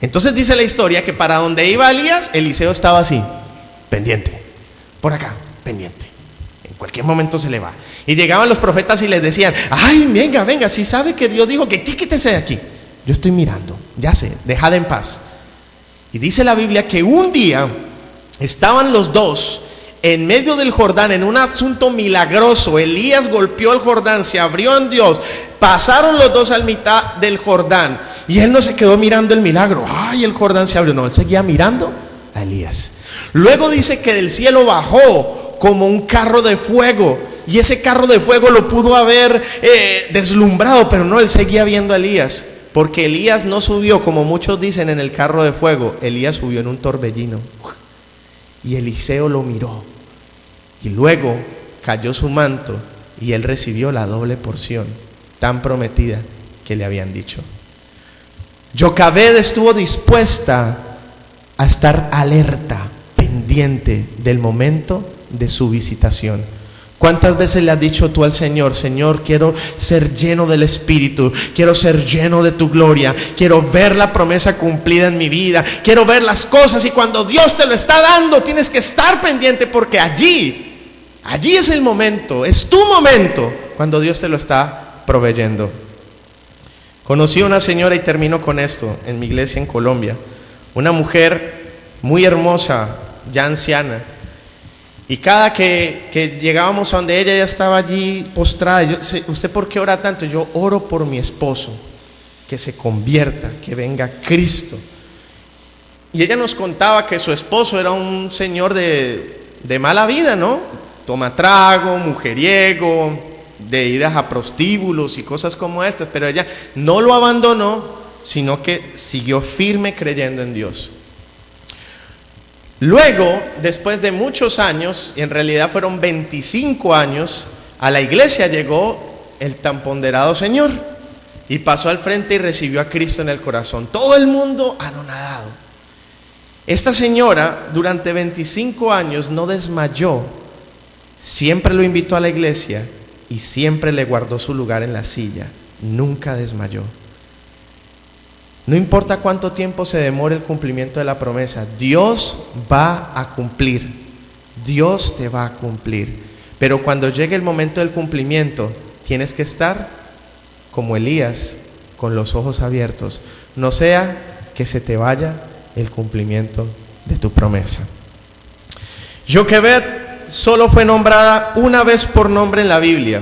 Entonces dice la historia que para donde iba Elías, Eliseo estaba así, pendiente, por acá, pendiente. En cualquier momento se le va. Y llegaban los profetas y les decían: ay, venga, si sabe que Dios dijo que quítese de aquí. Yo estoy mirando, ya sé, dejad en paz. Y dice la Biblia que un día estaban los dos en medio del Jordán en un asunto milagroso. Elías golpeó el Jordán, se abrió en Dios, pasaron los dos al mitad del Jordán. Y él no se quedó mirando el milagro: ay, el Jordán se abrió. No, él seguía mirando a Elías. Luego dice que del cielo bajó como un carro de fuego. Y ese carro de fuego lo pudo haber deslumbrado, pero no, él seguía viendo a Elías. Porque Elías no subió, como muchos dicen, en el carro de fuego. Elías subió en un torbellino. Y Eliseo lo miró. Y luego cayó su manto y él recibió la doble porción tan prometida que le habían dicho. Jocabed estuvo dispuesta a estar alerta, pendiente del momento de su visitación. ¿Cuántas veces le has dicho tú al Señor: Señor, quiero ser lleno del Espíritu, quiero ser lleno de tu gloria, quiero ver la promesa cumplida en mi vida, quiero ver las cosas? Y cuando Dios te lo está dando, tienes que estar pendiente, porque allí es el momento, es tu momento, cuando Dios te lo está proveyendo. Conocí a una señora, y termino con esto, en mi iglesia en Colombia, una mujer muy hermosa, ya anciana. Y cada que llegábamos a donde ella estaba allí postrada. ¿Usted por qué ora tanto? Yo oro por mi esposo, que se convierta, que venga Cristo. Y ella nos contaba que su esposo era un señor de mala vida, ¿no? Toma trago, mujeriego, de idas a prostíbulos y cosas como estas. Pero ella no lo abandonó, sino que siguió firme creyendo en Dios. Luego, después de muchos años, y en realidad fueron 25 años, a la iglesia llegó el tan ponderado Señor y pasó al frente y recibió a Cristo en el corazón. Todo el mundo anonadado. Esta señora durante 25 años no desmayó, siempre lo invitó a la iglesia y siempre le guardó su lugar en la silla, nunca desmayó. No importa cuánto tiempo se demore el cumplimiento de la promesa, Dios va a cumplir. Dios te va a cumplir. Pero cuando llegue el momento del cumplimiento, tienes que estar como Elías, con los ojos abiertos. No sea que se te vaya el cumplimiento de tu promesa. Joquebed solo fue nombrada una vez por nombre en la Biblia.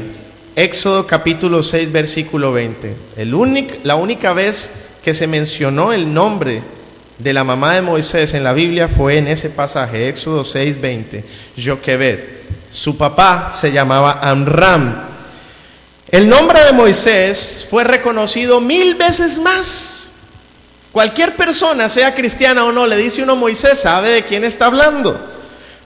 Éxodo capítulo 6 versículo 20. La única vez que se mencionó el nombre de la mamá de Moisés en la Biblia fue en ese pasaje, Éxodo 6, 20. Joquebed. Su papá se llamaba Amram. El nombre de Moisés fue reconocido 1000 veces más. Cualquier persona, sea cristiana o no, le dice uno Moisés, sabe de quién está hablando.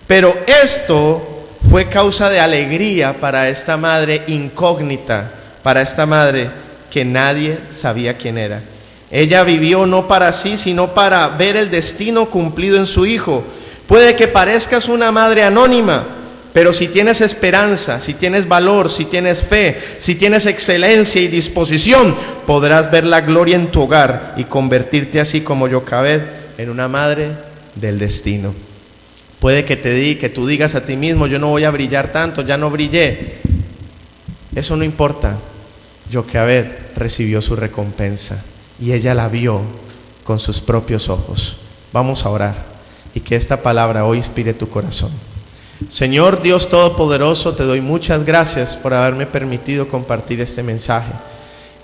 Pero esto fue causa de alegría para esta madre incógnita, para esta madre que nadie sabía quién era. Ella vivió no para sí, sino para ver el destino cumplido en su hijo. Puede que parezcas una madre anónima, pero si tienes esperanza, si tienes valor, si tienes fe, si tienes excelencia y disposición, podrás ver la gloria en tu hogar y convertirte así como Joquebed en una madre del destino. Puede que tú digas a ti mismo, yo no voy a brillar tanto, ya no brillé. Eso no importa. Joquebed recibió su recompensa y ella la vio con sus propios ojos. Vamos a orar y que esta palabra hoy inspire tu corazón. Señor Dios Todopoderoso, te doy muchas gracias por haberme permitido compartir este mensaje.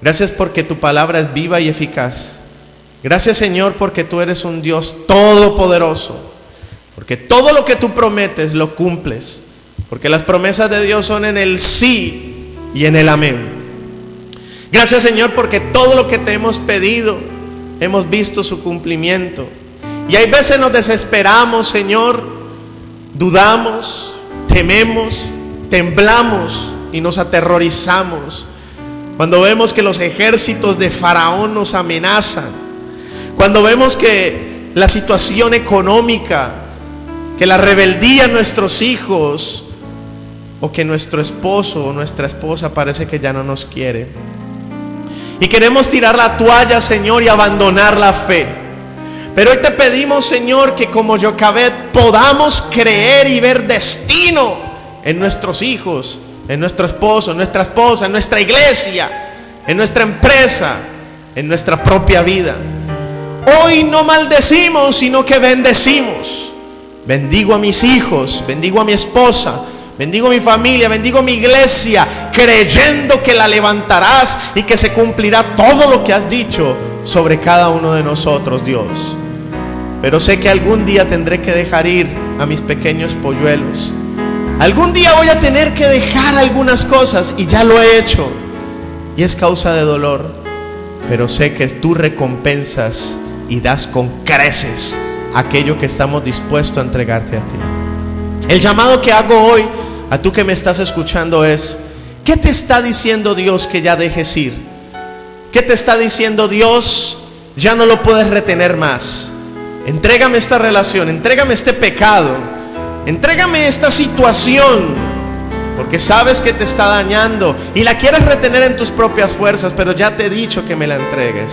Gracias porque tu palabra es viva y eficaz. Gracias, Señor, porque tú eres un Dios todopoderoso, porque todo lo que tú prometes lo cumples, porque las promesas de Dios son en el sí y en el amén. Gracias, Señor, porque todo lo que te hemos pedido hemos visto su cumplimiento. Y hay veces nos desesperamos, Señor, dudamos, tememos, temblamos y nos aterrorizamos cuando vemos que los ejércitos de Faraón nos amenazan, cuando vemos que la situación económica, que la rebeldía de nuestros hijos, o que nuestro esposo o nuestra esposa parece que ya no nos quiere y queremos tirar la toalla, Señor, y abandonar la fe. Pero hoy te pedimos, Señor, que como Joquebed podamos creer y ver destino en nuestros hijos, en nuestro esposo, en nuestra esposa, en nuestra iglesia, en nuestra empresa, en nuestra propia vida. Hoy no maldecimos, sino que bendecimos. Bendigo a mis hijos, bendigo a mi esposa, bendigo a mi familia, bendigo a mi iglesia, creyendo que la levantarás y que se cumplirá todo lo que has dicho sobre cada uno de nosotros, Dios. Pero sé que algún día tendré que dejar ir a mis pequeños polluelos. Algún día voy a tener que dejar algunas cosas y ya lo he hecho. Y es causa de dolor. Pero sé que tú recompensas y das con creces aquello que estamos dispuestos a entregarte a ti. El llamado que hago hoy a tú que me estás escuchando es: ¿qué te está diciendo Dios que ya dejes ir? ¿Qué te está diciendo Dios? Ya no lo puedes retener más. Entrégame esta relación, entrégame este pecado, entrégame esta situación, porque sabes que te está dañando y la quieres retener en tus propias fuerzas, pero ya te he dicho que me la entregues.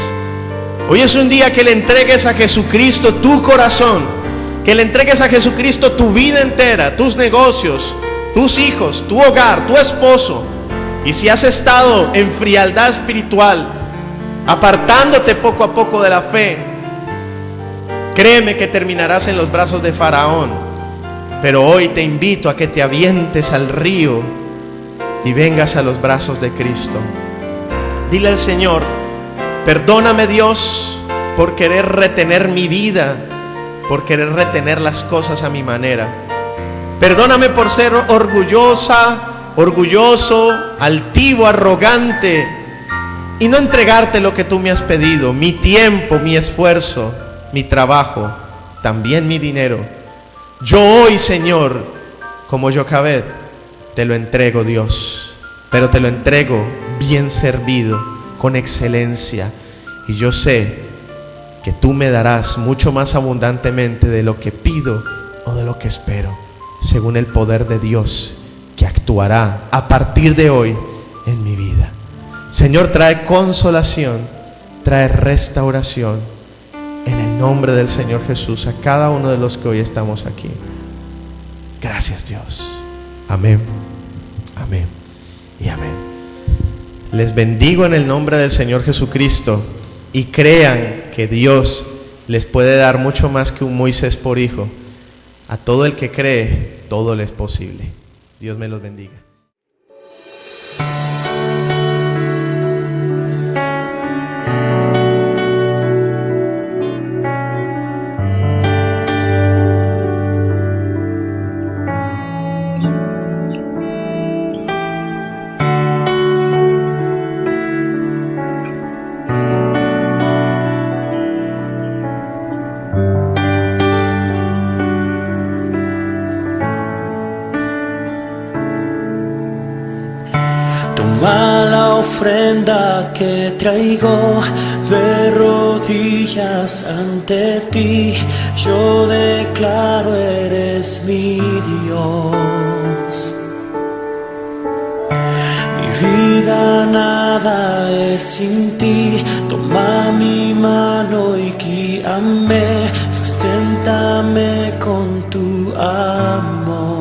Hoy es un día que le entregues a Jesucristo tu corazón, que le entregues a Jesucristo tu vida entera, tus negocios, tus hijos, tu hogar, tu esposo. Y si has estado en frialdad espiritual, apartándote poco a poco de la fe, créeme que terminarás en los brazos de Faraón. Pero hoy te invito a que te avientes al río y vengas a los brazos de Cristo. Dile al Señor: perdóname, Dios, por querer retener mi vida, por querer retener las cosas a mi manera. Perdóname por ser orgulloso, altivo, arrogante, y no entregarte lo que tú me has pedido, mi tiempo, mi esfuerzo, mi trabajo, también mi dinero. Yo hoy, Señor, como Joquebed, te lo entrego, Dios, pero te lo entrego bien servido, con excelencia, y yo sé que tú me darás mucho más abundantemente de lo que pido o de lo que espero, según el poder de Dios que actuará a partir de hoy en mi vida. Señor, trae consolación, trae restauración, en el nombre del Señor Jesús, a cada uno de los que hoy estamos aquí. Gracias, Dios. Amén, amén y amén. Les bendigo en el nombre del Señor Jesucristo y crean que Dios les puede dar mucho más que un Moisés por hijo. A todo el que cree, todo le es posible. Dios me los bendiga. Toma la ofrenda que traigo de rodillas ante ti. Yo declaro eres mi Dios. Mi vida nada es sin ti. Toma mi mano y guíame. Susténtame con tu amor.